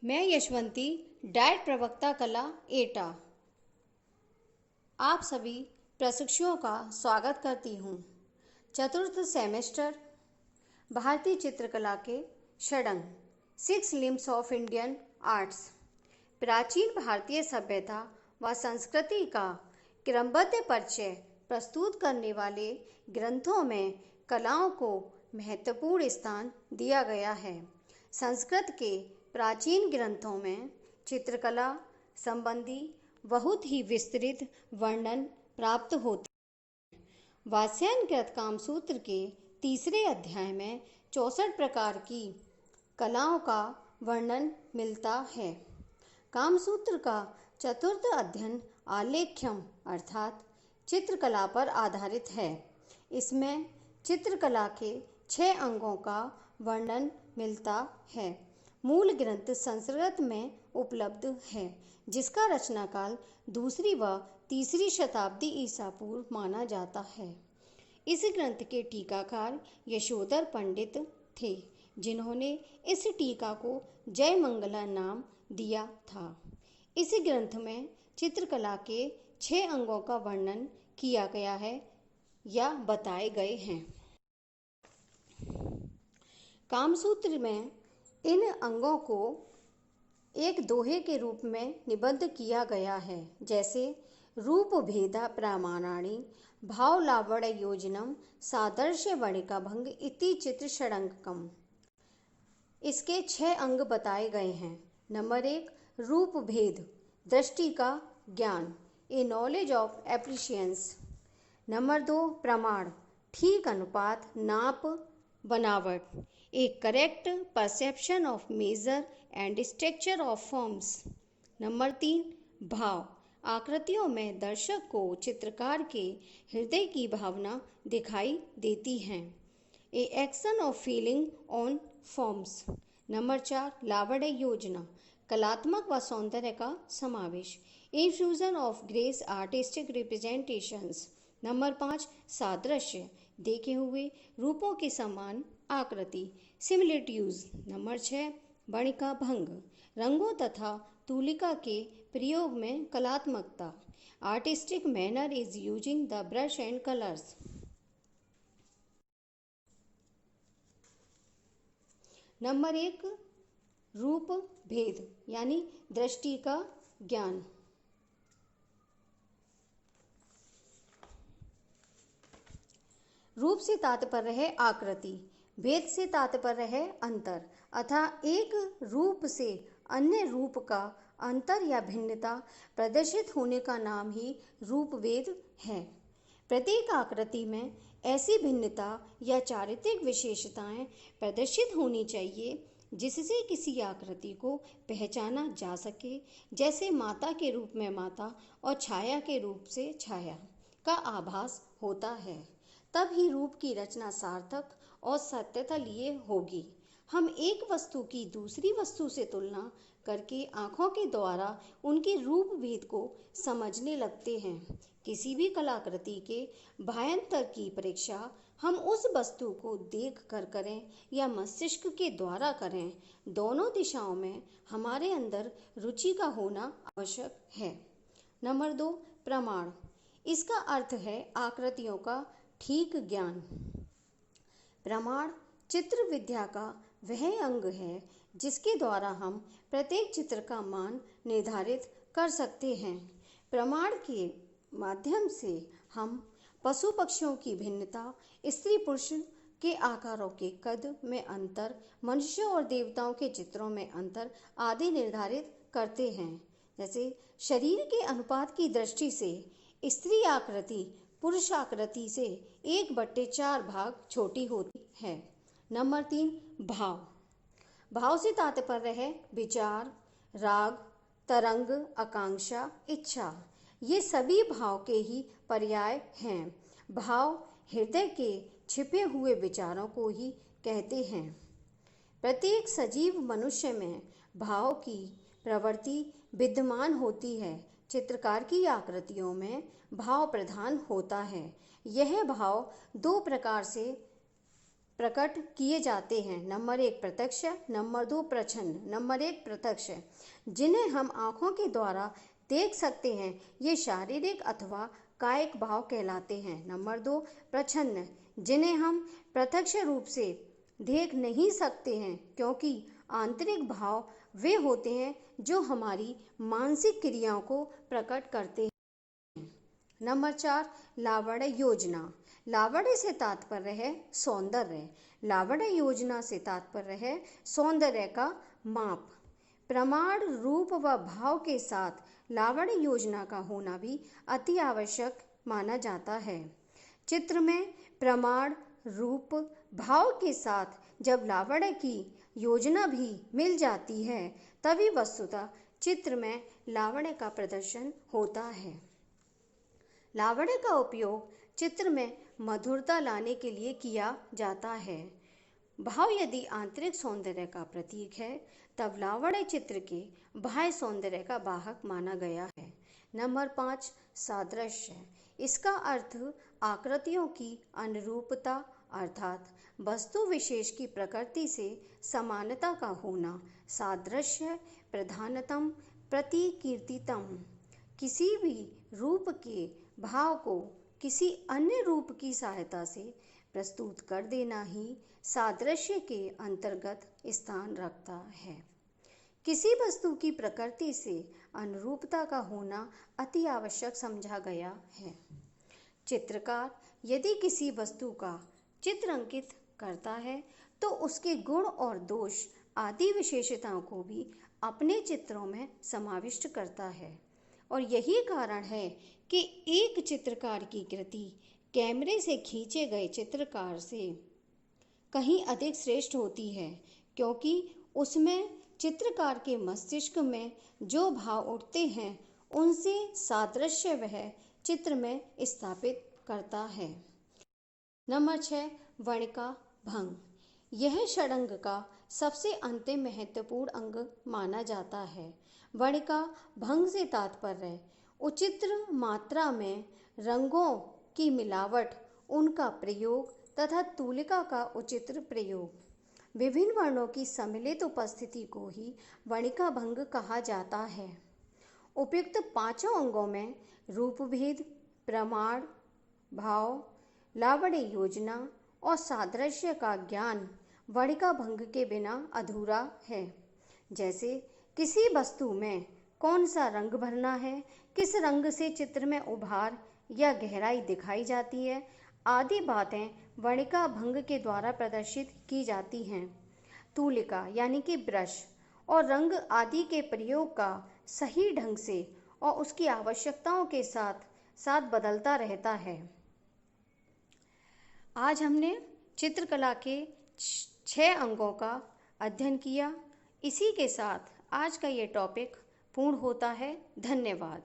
मैं यशवंती, डाइट प्रवक्ता कला एटा, आप सभी प्रशिक्षुओं का स्वागत करती हूँ। चतुर्थ सेमेस्टर भारतीय चित्रकला के षडंग 6 लिम्स ऑफ इंडियन आर्ट्स, प्राचीन भारतीय सभ्यता व संस्कृति का क्रमबद्ध परिचय प्रस्तुत करने वाले ग्रंथों में कलाओं को महत्वपूर्ण स्थान दिया गया है। संस्कृत के प्राचीन ग्रंथों में चित्रकला संबंधी बहुत ही विस्तृत वर्णन प्राप्त होते। वात्स्यायनकृत कामसूत्र के तीसरे अध्याय में 64 प्रकार की कलाओं का वर्णन मिलता है। कामसूत्र का चतुर्थ अध्ययन आलेख्यम अर्थात चित्रकला पर आधारित है। इसमें चित्रकला के 6 अंगों का वर्णन मिलता है। मूल ग्रंथ संस्कृत में उपलब्ध है, जिसका रचनाकाल दूसरी व तीसरी शताब्दी ईसा पूर्व माना जाता है। इस ग्रंथ के टीकाकार यशोधर पंडित थे, जिन्होंने इस टीका को जय मंगला नाम दिया था। इस ग्रंथ में चित्रकला के 6 अंगों का वर्णन किया गया है या बताए गए हैं। कामसूत्र में इन अंगों को एक दोहे के रूप में निबद्ध किया गया है, जैसे रूप भेदा प्रमाणानि भाव लावण्य योजनम सादृश्य वणिका भंग इति चित्र षडंगकम। इसके 6 अंग बताए गए हैं। नंबर 1 रूप भेद, दृष्टि का ज्ञान, a knowledge of appearances. Number 2 प्रमाण, ठीक अनुपात, नाप, बनावट, a correct perception of measure and structure of forms. Number 3 भाव, आकृतियों में दर्शक को चित्रकार के हृदय की भावना दिखाई देती हैं। A action of feeling on forms. Number 4 लावण्य योजना, कलात्मक व सौंदर्य का समावेश, infusion of grace artistic representations. Number 5 सादृश्य, देखे हुए रूपों के समान आकृति, सिमिलिट्यूज। नंबर 6 वणिका भंग, रंगों तथा तूलिका के प्रयोग में कलात्मकता, artistic manner is using the brush and colours. Number 1 रूप भेद यानी दृष्टि का ज्ञान। रूप से तात्पर्य है आकृति, भेद से तात्पर्य है अंतर, अतः एक रूप से अन्य रूप का अंतर या भिन्नता प्रदर्शित होने का नाम ही रूप भेद है। प्रत्येक आकृति में ऐसी भिन्नता या चारित्रिक विशेषताएं प्रदर्शित होनी चाहिए जिससे किसी आकृति को पहचाना जा सके, जैसे माता के रूप में माता और छाया के रूप से छाया का आभास होता है। तब ही रूप की रचना सार्थक और सत्यता लिए होगी। हम एक वस्तु की दूसरी वस्तु से तुलना करके आँखों के द्वारा उनके रूप भेद को समझने लगते हैं। किसी भी कलाकृति के भायांतर की परीक्षा हम उस वस्तु को देख कर करें या मस्तिष्क के द्वारा करें, दोनों दिशाओं में हमारे अंदर रुचि का होना आवश्यक है। नंबर 2 प्रमाण, इसका अर्थ है आकृतियों का ठीक ज्ञान। प्रमाण चित्र विद्या का वह अंग है जिसके द्वारा हम प्रत्येक चित्र का मान निर्धारित कर सकते हैं। प्रमाण के माध्यम से हम पशु पक्षियों की भिन्नता, स्त्री पुरुष के आकारों के कद में अंतर, मनुष्यों और देवताओं के चित्रों में अंतर आदि निर्धारित करते हैं। जैसे शरीर के अनुपात की दृष्टि से स्त्री आकृति पुरुष आकृति से 1/4 भाग छोटी होती है। नंबर 3 भाव, भाव से तात्पर्य है विचार, राग, तरंग, आकांक्षा, इच्छा। ये सभी भाव के ही पर्याय हैं। भाव हृदय के छिपे हुए विचारों को ही कहते हैं। प्रत्येक सजीव मनुष्य में भाव की प्रवृत्ति विद्यमान होती है। चित्रकार की आकृतियों में भाव प्रधान होता है। यह भाव 2 प्रकार से प्रकट किए जाते हैं। नंबर 1 प्रत्यक्ष, नंबर 2 प्रच्छन्न। नंबर 1 प्रत्यक्ष, जिन्हें हम आँखों के द्वारा देख सकते हैं, ये शारीरिक अथवा कायिक भाव कहलाते हैं। नंबर 2 प्रच्छन्न, जिन्हें हम प्रत्यक्ष रूप से देख नहीं सकते हैं, क्योंकि आंतरिक भाव वे होते हैं जो हमारी मानसिक क्रियाओं को प्रकट करते हैं। नंबर 4 लावण्य योजना। लावण्य से तात्पर्य है सौंदर्य। लावण्य योजना से तात्पर्य है सौंदर्य का माप। प्रमाण रूप व भाव के साथ लावण्य योजना का होना भी अति आवश्यक माना जाता है। चित्र में प्रमाण रूप भाव के साथ जब लावण्य की योजना भी मिल जाती है, तभी वस्तुतः चित्र में लावण्य का प्रदर्शन होता है। लावण्य का उपयोग चित्र में मधुरता लाने के लिए किया जाता है। भाव यदि आंतरिक सौंदर्य का प्रतीक है, तब लावण्य चित्र के बाह्य सौंदर्य का वाहक माना गया है। नंबर 5 सादृश्य। इसका अर्थ आकृतियों की अनुरूपता अर्थात वस्तु विशेष की प्रकृति से समानता का होना। सादृश्य प्रधानतम प्रतिकीर्तितम, किसी भी रूप के भाव को किसी अन्य रूप की सहायता से प्रस्तुत कर देना ही सादृश्य के अंतर्गत स्थान रखता है। किसी वस्तु की प्रकृति से अनुरूपता का होना अति आवश्यक समझा गया है। चित्रकार यदि किसी वस्तु का चित्र अंकित करता है, तो उसके गुण और दोष आदि विशेषताओं को भी अपने चित्रों में समाविष्ट करता है, और यही कारण है कि एक चित्रकार की कृति कैमरे से खींचे गए चित्रकार से कहीं अधिक श्रेष्ठ होती है, क्योंकि उसमें चित्रकार के मस्तिष्क में जो भाव उठते हैं, उनसे सादृश्य वह चित्र में स्थापित करता है। नंबर 6 वर्णिका भंग। यह षडंग का सबसे अंतिम महत्वपूर्ण अंग माना जाता है। वर्णिका भंग से तात्पर्य उचित मात्रा में रंगों की मिलावट, उनका प्रयोग तथा तूलिका का उचित प्रयोग। विभिन्न वर्णों की सम्मिलित उपस्थिति को ही वर्णिका भंग कहा जाता है। उपयुक्त पांचों अंगों में रूपभेद, प्रमाण, भाव, लावण्य योजना और सादृश्य का ज्ञान वर्णिका भंग के बिना अधूरा है। जैसे किसी वस्तु में कौन सा रंग भरना है, किस रंग से चित्र में उभार या गहराई दिखाई जाती है, आदि बातें वर्णिका भंग के द्वारा प्रदर्शित की जाती हैं। तूलिका यानी कि ब्रश और रंग आदि के प्रयोग का सही ढंग से और उसकी आवश्यकताओं के साथ साथ बदलता रहता है। आज हमने चित्रकला के 6 अंगों का अध्ययन किया। इसी के साथ आज का ये टॉपिक पूर्ण होता है। धन्यवाद।